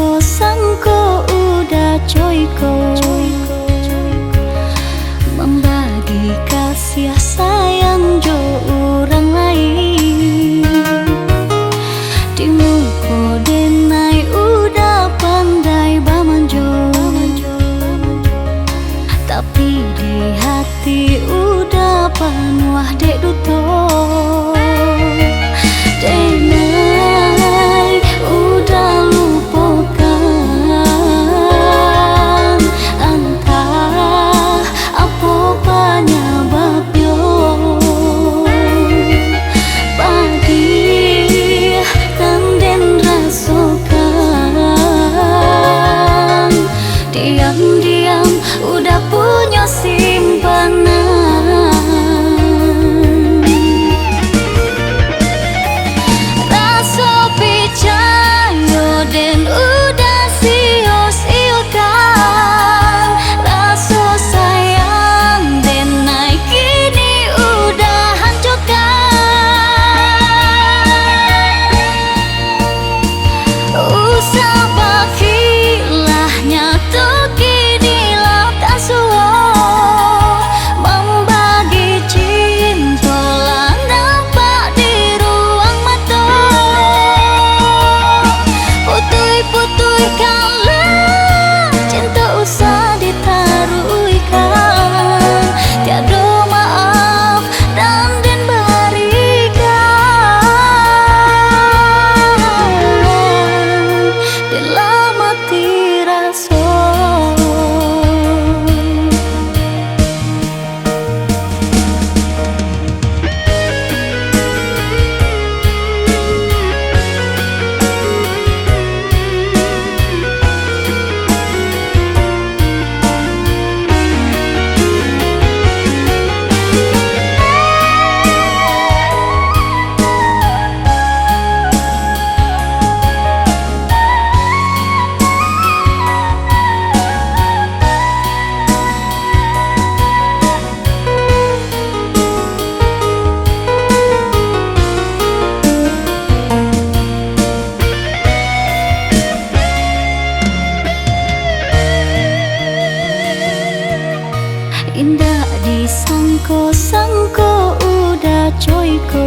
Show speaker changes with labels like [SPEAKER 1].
[SPEAKER 1] disangko-sangko udah coyko membagi kasih sayang jo orang lain. Di muka denai udah pandai bamanjo, tapi di hati udah panuh dek duto. Denai udah lupakan entah apa penyebabnya. Pagi tanden rasakan diam-diam udah punya simpanan. Rasa percaya dan udah sia-siakan, rasa sayang dan naik kini udah hancurkan. Usah bakilahnya tuh kini lah tak suah membagi cinta lah nampak di ruang mata. Putui-putui kalah cinta usah ditaruhkan, tiada maaf dan berikan bila mati rasa. Indah disangko-sangko udah coyko